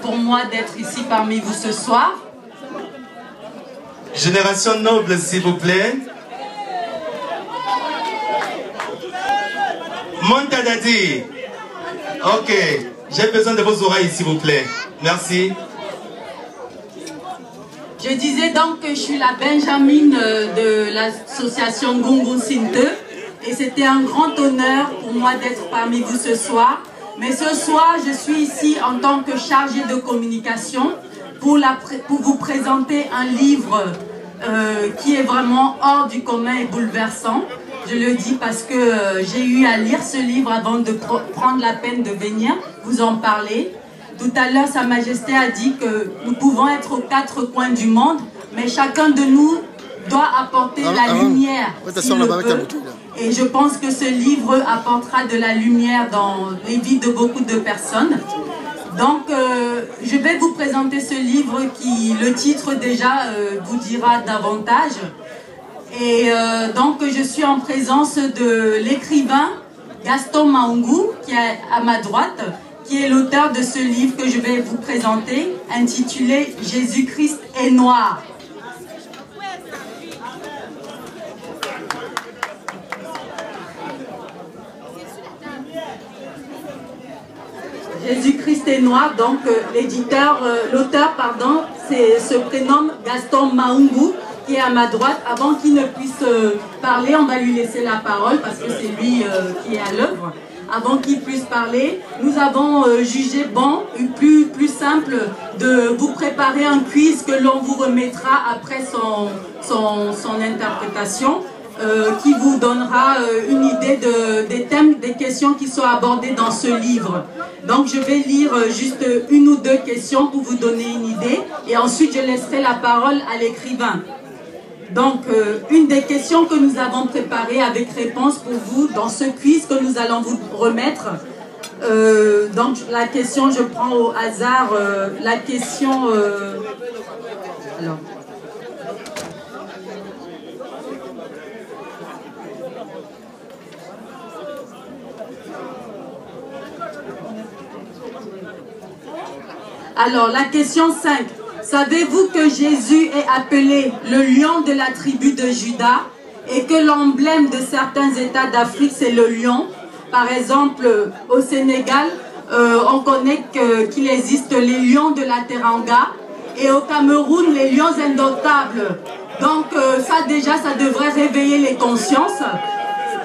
pour moi d'être ici parmi vous ce soir. Génération noble, s'il vous plaît. Montadadi. Ok. J'ai besoin de vos oreilles, s'il vous plaît. Merci. Je disais donc que je suis la Benjamine de l'association Gungun Sinte. Et c'était un grand honneur pour moi d'être parmi vous ce soir. Mais ce soir, je suis ici en tant que chargée de communication pour vous présenter un livre qui est vraiment hors du commun et bouleversant. Je le dis parce que j'ai eu à lire ce livre avant de prendre la peine de venir vous en parler. Tout à l'heure, Sa Majesté a dit que nous pouvons être aux quatre coins du monde, mais chacun de nous doit apporter la lumière. Et je pense que ce livre apportera de la lumière dans les vies de beaucoup de personnes. Donc, je vais vous présenter ce livre qui, le titre déjà, vous dira davantage. Et donc, je suis en présence de l'écrivain Gaston Maungu, qui est à ma droite, qui est l'auteur de ce livre que je vais vous présenter, intitulé « Jésus-Christ est noir ». Jésus-Christ est noir, donc l'auteur, se prénomme Gaston Maungu, qui est à ma droite. Avant qu'il ne puisse parler, on va lui laisser la parole parce que c'est lui qui est à l'œuvre. Avant qu'il puisse parler, nous avons jugé bon, plus simple, de vous préparer un quiz que l'on vous remettra après son interprétation. Qui vous donnera une idée des thèmes, des questions qui sont abordées dans ce livre. Donc je vais lire juste une ou deux questions pour vous donner une idée et ensuite je laisserai la parole à l'écrivain. Donc une des questions que nous avons préparées avec réponse pour vous dans ce quiz que nous allons vous remettre. Donc la question, je prends au hasard la question... Alors, la question 5. Savez-vous que Jésus est appelé le lion de la tribu de Juda et que l'emblème de certains États d'Afrique, c'est le lion? Par exemple, au Sénégal, on connaît qu'il existe les lions de la Teranga et au Cameroun, les lions indomptables. Donc, ça déjà, ça devrait réveiller les consciences.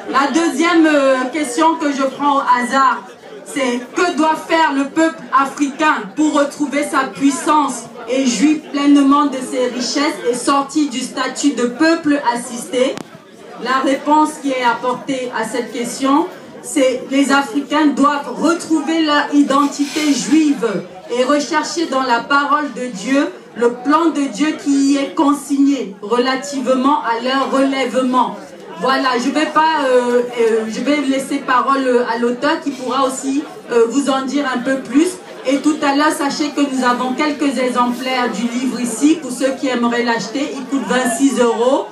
La deuxième question que je prends au hasard, c'est que doit faire le peuple africain pour retrouver sa puissance et jouir pleinement de ses richesses et sortir du statut de peuple assisté? La réponse qui est apportée à cette question, c'est les Africains doivent retrouver leur identité juive et rechercher dans la parole de Dieu le plan de Dieu qui y est consigné relativement à leur relèvement. Voilà, je vais laisser parole à l'auteur qui pourra aussi vous en dire un peu plus. Et tout à l'heure, sachez que nous avons quelques exemplaires du livre ici. Pour ceux qui aimeraient l'acheter, il coûte 26 €.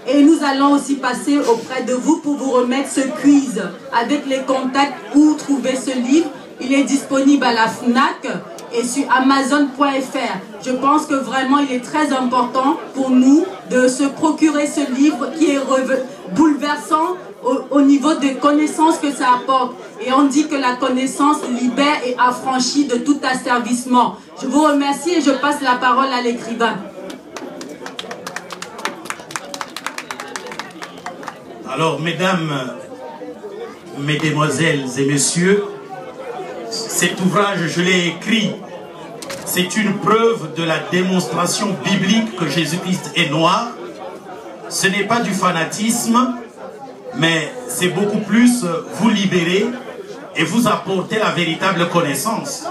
Et nous allons aussi passer auprès de vous pour vous remettre ce quiz avec les contacts où trouver ce livre. Il est disponible à la FNAC et sur Amazon.fr. Je pense que vraiment il est très important pour nous de se procurer ce livre qui est bouleversant au niveau des connaissances que ça apporte. Et on dit que la connaissance libère et affranchit de tout asservissement. Je vous remercie et je passe la parole à l'écrivain. Alors, mesdames, mesdemoiselles et messieurs, cet ouvrage, je l'ai écrit. C'est une preuve de la démonstration biblique que Jésus-Christ est noir. Ce n'est pas du fanatisme, mais c'est beaucoup plus vous libérer et vous apporter la véritable connaissance.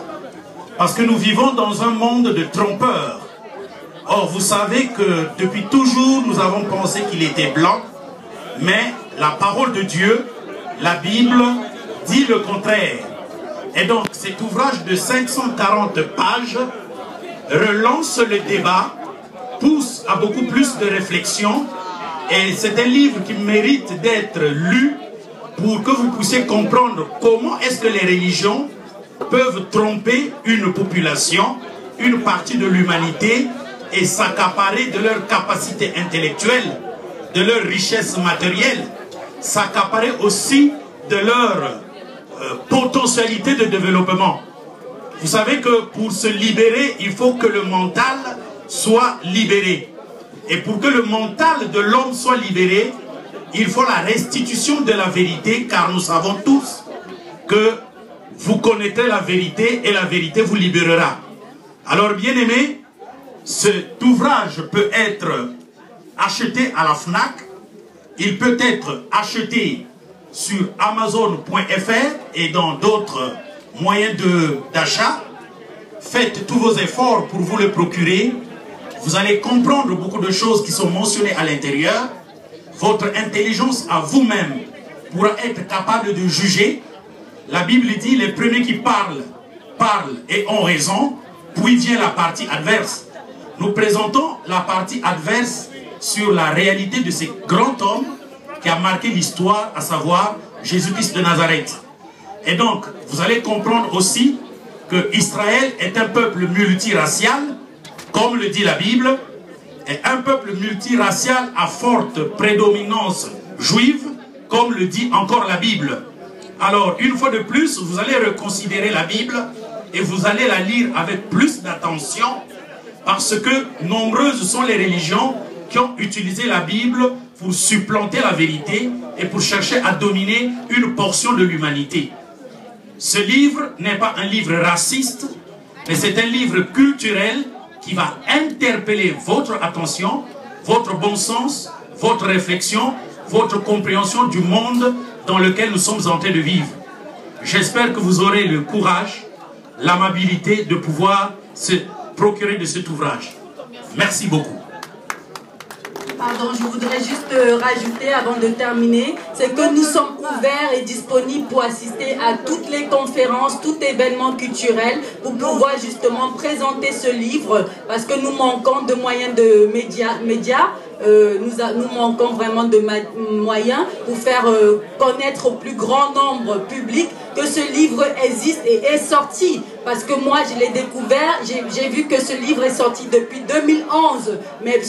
Parce que nous vivons dans un monde de trompeurs. Or, vous savez que depuis toujours, nous avons pensé qu'il était blanc, mais la parole de Dieu, la Bible, dit le contraire. Et donc, cet ouvrage de 540 pages relance le débat, pousse à beaucoup plus de réflexion. Et c'est un livre qui mérite d'être lu pour que vous puissiez comprendre comment est-ce que les religions peuvent tromper une population, une partie de l'humanité, et s'accaparer de leur capacité intellectuelle, de leur richesse matérielle, s'accaparer aussi de leur potentialité de développement. Vous savez que pour se libérer, il faut que le mental soit libéré. Et pour que le mental de l'homme soit libéré, il faut la restitution de la vérité, car nous savons tous que vous connaîtrez la vérité et la vérité vous libérera. Alors, bien-aimés, cet ouvrage peut être acheté à la FNAC, il peut être acheté sur Amazon.fr et dans d'autres moyens d'achat. Faites tous vos efforts pour vous le procurer. Vous allez comprendre beaucoup de choses qui sont mentionnées à l'intérieur. Votre intelligence à vous-même pourra être capable de juger. La Bible dit, les premiers qui parlent et ont raison, puis vient la partie adverse. Nous présentons la partie adverse sur la réalité de ce grand homme qui a marqué l'histoire, à savoir Jésus-Christ de Nazareth. Et donc, vous allez comprendre aussi que Israël est un peuple multiracial, comme le dit la Bible, et un peuple multiracial à forte prédominance juive, comme le dit encore la Bible. Alors, une fois de plus, vous allez reconsidérer la Bible et vous allez la lire avec plus d'attention, parce que nombreuses sont les religions qui ont utilisé la Bible pour supplanter la vérité et pour chercher à dominer une portion de l'humanité. Ce livre n'est pas un livre raciste, mais c'est un livre culturel qui va interpeller votre attention, votre bon sens, votre réflexion, votre compréhension du monde dans lequel nous sommes en train de vivre. J'espère que vous aurez le courage, l'amabilité de pouvoir se procurer de cet ouvrage. Merci beaucoup. Pardon, je voudrais juste rajouter avant de terminer, c'est que nous sommes ouverts et disponibles pour assister à toutes les conférences, tout événement culturel, pour pouvoir justement présenter ce livre, parce que nous manquons de moyens de médias. Nous manquons vraiment de moyens pour faire connaître au plus grand nombre public que ce livre existe et est sorti. Parce que moi, je l'ai découvert, j'ai vu que ce livre est sorti depuis 2011. Mais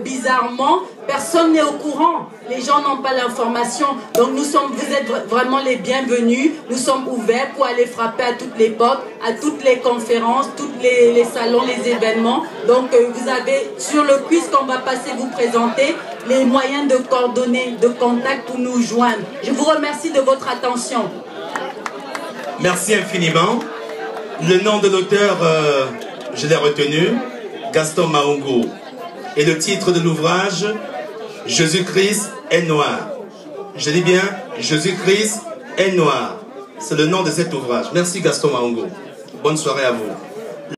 bizarrement, personne n'est au courant. Les gens n'ont pas l'information. Donc vous êtes vraiment les bienvenus. Nous sommes ouverts pour aller frapper à toutes les portes, à toutes les conférences, tous les salons, les événements. Donc vous avez sur le quiz qu'on va passer vous présenter les moyens de coordonner, de contact pour nous joindre. Je vous remercie de votre attention. Merci infiniment. Le nom de l'auteur, je l'ai retenu, Gaston Mahongo. Et le titre de l'ouvrage, Jésus-Christ est noir. Je dis bien, Jésus-Christ est noir. C'est le nom de cet ouvrage. Merci Gaston Mahongo. Bonne soirée à vous.